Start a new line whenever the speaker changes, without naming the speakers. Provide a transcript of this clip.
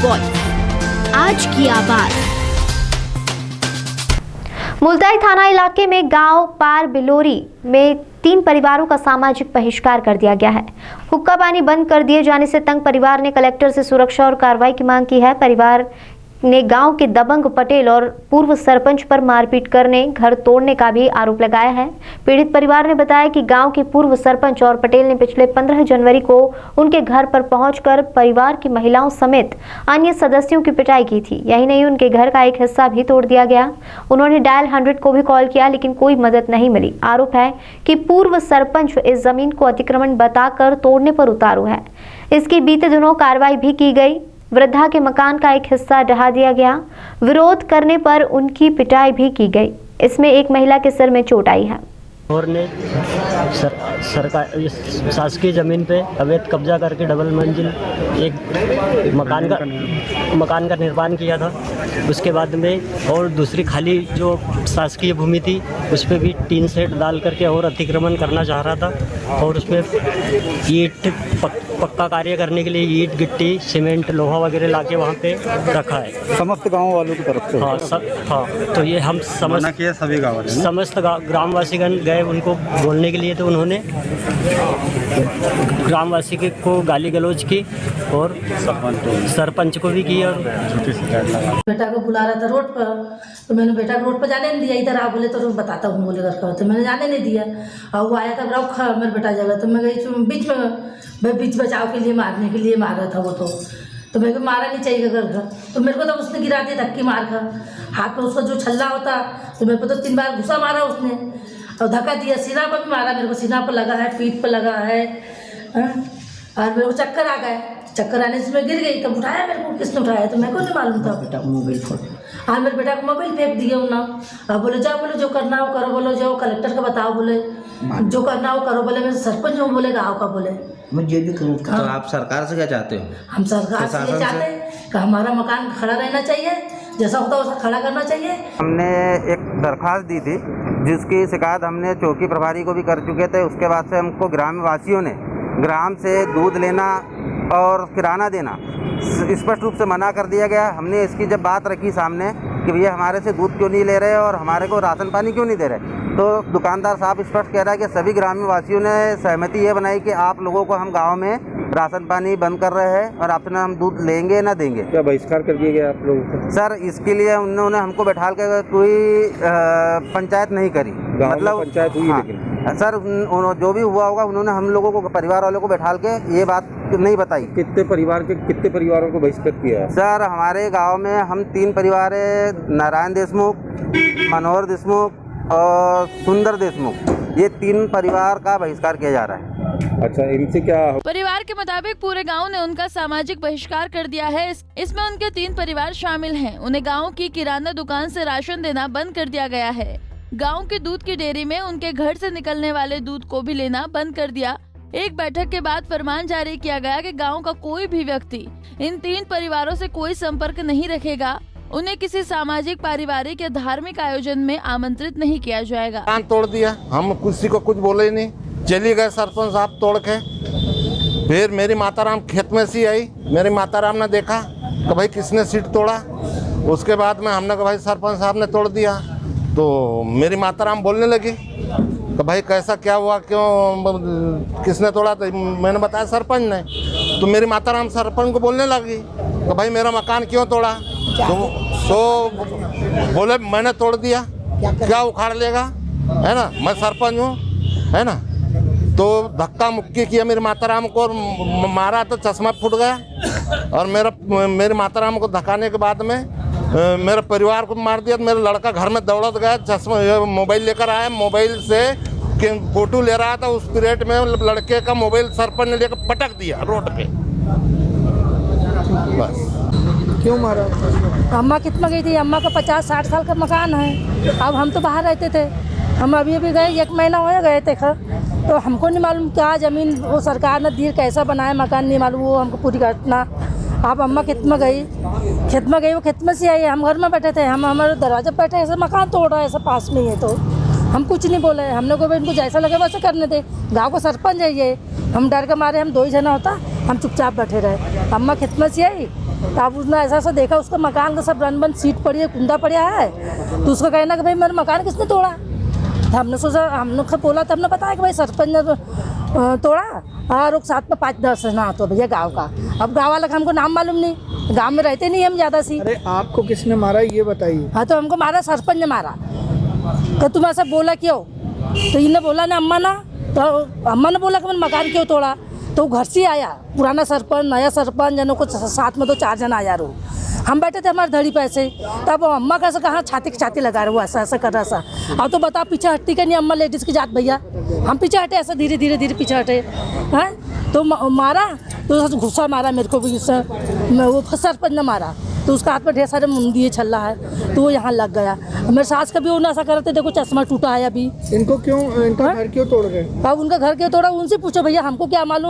Voice, आज की आवाज।
मुल्ताई थाना इलाके में गांव पार बिलोरी में 3 परिवारों का सामाजिक बहिष्कार कर दिया गया है। हुक्का पानी बंद कर दिए जाने से तंग परिवार ने कलेक्टर से सुरक्षा और कार्रवाई की मांग की है। परिवार ने गांव के दबंग पटेल और पूर्व सरपंच पर मारपीट करने, घर तोड़ने का भी आरोप लगाया है। पीड़ित परिवार ने बताया कि गांव के पूर्व सरपंच और पटेल ने पिछले 15 जनवरी को उनके घर पर पहुंचकर परिवार की महिलाओं समेत अन्य सदस्यों की पिटाई की थी। यही नहीं, उनके घर का एक हिस्सा भी तोड़ दिया गया। उन्होंने डायल 100 को भी कॉल किया, लेकिन कोई मदद नहीं मिली। आरोप है कि पूर्व सरपंच इस जमीन को अतिक्रमण बताकर तोड़ने पर उतारू है। इसकी बीते दिनों कार्रवाई भी की गई। वृद्धा के मकान का एक हिस्सा ढहा दिया गया। विरोध करने पर उनकी पिटाई भी की गई। इसमें एक महिला के सिर में चोट आई है।
और ने सरकार शासकीय ज़मीन पे अवैध कब्जा करके डबल मंजिल एक मकान का निर्माण किया था। उसके बाद में और दूसरी खाली जो शासकीय भूमि थी उस पर भी टीन सेट डाल करके और अतिक्रमण करना चाह रहा था। और उसमें ईंट पक्का कार्य करने के लिए ईंट, गिट्टी, सीमेंट, लोहा वगैरह लाके वहाँ पे रखा है
समस्त गाँव वालों की तरफ से।
हाँ, तो ये हम समस्त ग्रामवासीगण गए उनको बोलने के लिए, तो उन्होंने ग्रामवासी को गाली गलौज की और सरपंच को भी की। और
बेटा को बुला रहा था रोड पर, तो मैंने बेटा को रोड पर जाने नहीं दिया। इधर आ बोले तो बताता हूँ बोले घर का, तो मैंने जाने नहीं दिया। और वो आया था बड़ा मेरे बेटा जगह, तो मैं गई बीच बचाव के लिए, मारने के लिए मार रहा था वो। तो मेरे को मारा नहीं चाहिए घर का, तो मेरे को तो उसने गिरा दिया धक्की मार कर। हाथ में उसका जो छल्ला होता, तो मेरे को तो 3 बार घुसा मारा उसने और धक्का दिया। सीना पर भी मारा, मेरे को सीना पर लगा है, पीठ पर लगा है। और मेरे को चक्कर आ गए। चक्कर आने से मैं गिर गई। तब उठाया मेरे को, किसने उठाया तो मेरे को नहीं मालूम था। बेटा को मोबाइल फोन, हाँ मेरे बेटा को मोबाइल फेंक दिए ना। अब बोले जाओ, बोले जो करना हो करो, बोलो जाओ कलेक्टर को बताओ, बोले जो करना हो करो। बोले मैं सरपंच हूँ, बोले गाँव का, बोले
मुझे भी करूँ। तो आप सरकार से क्या चाहते हो?
हम सरकार से ये चाहते हैं कि हमारा मकान खड़ा रहना चाहिए, जैसा होता है वैसा खड़ा करना चाहिए।
हमने एक दरख्वास्त दी थी जिसकी शिकायत हमने चौकी प्रभारी को भी कर चुके थे। उसके बाद से हमको ग्रामवासियों ने ग्राम से दूध लेना और किराना देना स्पष्ट रूप से मना कर दिया गया। हमने इसकी जब बात रखी सामने कि भैया हमारे से दूध क्यों नहीं ले रहे और हमारे को राशन पानी क्यों नहीं दे रहे, तो दुकानदार साहब स्पष्ट कह रहा है कि सभी ग्रामवासियों ने सहमति ये बनाई कि आप लोगों को हम गांव में राशन पानी बंद कर रहे हैं और आपसे हम दूध लेंगे ना देंगे।
क्या बहिष्कार कर दिया गया आप लोगों को?
सर इसके लिए उन्होंने हमको बैठा के कोई पंचायत नहीं करी। मतलब
पंचायत हुई,
हाँ,
लेकिन
सर जो भी हुआ होगा उन्होंने हम लोगों को, परिवार वालों को बैठा के ये बात नहीं बताई।
कितने परिवारों को बहिष्कृत किया है?
सर हमारे गांव में हम 3 परिवार है, नारायण देशमुख, मनोहर देशमुख और सुंदर देशमुख, ये 3 परिवार का बहिष्कार किया जा रहा है।
अच्छा, इनसे क्या?
परिवार के मुताबिक पूरे गांव ने उनका सामाजिक बहिष्कार कर दिया है। इसमें उनके 3 परिवार शामिल हैं। उन्हें गांव की किराना दुकान से राशन देना बंद कर दिया गया है। गांव के दूध की डेयरी में उनके घर से निकलने वाले दूध को भी लेना बंद कर दिया। एक बैठक के बाद फरमान जारी किया गया कि गांव का कोई भी व्यक्ति इन 3 परिवारों से कोई संपर्क नहीं रखेगा। उन्हें किसी सामाजिक, पारिवारिक या धार्मिक आयोजन में आमंत्रित नहीं किया जाएगा।
कान तोड़ दिया, हम किसी को कुछ बोले ही नहीं, चली गए सरपंच साहब तोड़ के। फिर मेरी माताराम खेत में से आई, मेरी माताराम ने देखा कि भाई किसने सीट तोड़ा। उसके बाद में हमने कहा भाई सरपंच साहब ने तोड़ दिया। तो मेरी माताराम बोलने लगी तो भाई कैसा क्या हुआ, क्यों, किसने तोड़ा? तो मैंने बताया सरपंच ने। तो मेरी माताराम सरपंच को बोलने लगी तो भाई मेरा मकान क्यों तोड़ा? तो बोले मैंने तोड़ दिया, क्या उखाड़ लेगा, है ना, मैं सरपंच हूँ, है ना। तो धक्का मुक्की किया मेरी माताराम को और मारा तो चश्मा फूट गया। और मेरी माताराम को धक्काने के बाद में मेरे परिवार को मार दिया। मेरा लड़का घर में दौड़त गया, चश्मा मोबाइल लेकर आया, मोबाइल से फोटो ले रहा था। उस पीरियड में लड़के का मोबाइल सरपंच ने लेकर पटक दिया रोड पे। बस।
क्यों मारा?
अम्मा कितना गई थी, अम्मा का 50-60 साल का मकान है। अब हम तो बाहर रहते थे, हम अभी गए, 1 महीना हो गए थे। तो हमको नहीं मालूम क्या ज़मीन वो सरकार ने दी, कैसा बनाया मकान नहीं मालूम, वो हमको पूरी घटना। अब अम्मा खेत में गई, वो खेत में से आई, हम घर में बैठे थे, हम हमारे दरवाजे पर बैठे, ऐसा मकान तोड़ रहा है, ऐसा पास में ही है। तो हम कुछ नहीं बोले, हमने को इनको जैसा लगे वैसे करने दे। गाँव को सरपंच है ये, हम डर के मारे, हम 2 ही जना होता, हम चुपचाप बैठे रहे। अम्मा खेत में से आई, तो अब उसने ऐसा देखा उसका मकान का सब रन बन सीट पड़ी है, कुंदा पड़ा है, तो उसका कहना कि भाई मेरा मकान किसने तोड़ा। तो हमने सोचा, हमने बोला तो हमने बताया कि भाई सरपंच ने तोड़ा और एक साथ में 5-10 ना तो भैया गाँव का। अब गाँव वाला का हमको नाम मालूम नहीं, गाँव में रहते नहीं हम ज़्यादा सी।
अरे आपको किसने मारा ये बताइए।
हाँ, तो हमको मारा सरपंच ने मारा। तो तुम ऐसा बोला क्यों? तो इन्हें बोला ना अम्मा ना, तो अम्मा ने बोला कि मैंने मकान क्यों तोड़ा। तो घर से आया पुराना सरपंच, नया सरपंच, जनों को साथ में तो 4 जन आया रो। हम बैठे थे हमारे धड़ी पे ऐसे, तब अम्मा कैसे कहाँ छाती लगा रहे वो ऐसा ऐसा कर रहा सा। अब तो बता पीछे हटती का नहीं अम्मा, लेडीज़ की जात भैया। हम पीछे हटे ऐसे धीरे धीरे पीछे हटे हैं, तो मारा तो गुस्सा मारा मेरे को भी, वो सरपंच ने मारा। तो उसका हाथ में ढेर सारे मुंदिए छल्ला है, तो वो यहाँ लग गया। मेरे सास का भी वो नशा करते, देखो चश्मा टूटा है अभी।
इनको क्यों, इनका घर क्यों तोड़ गए?
अब उनका घर क्यों तोड़ा उनसे पूछो भैया, हमको क्या मालूम।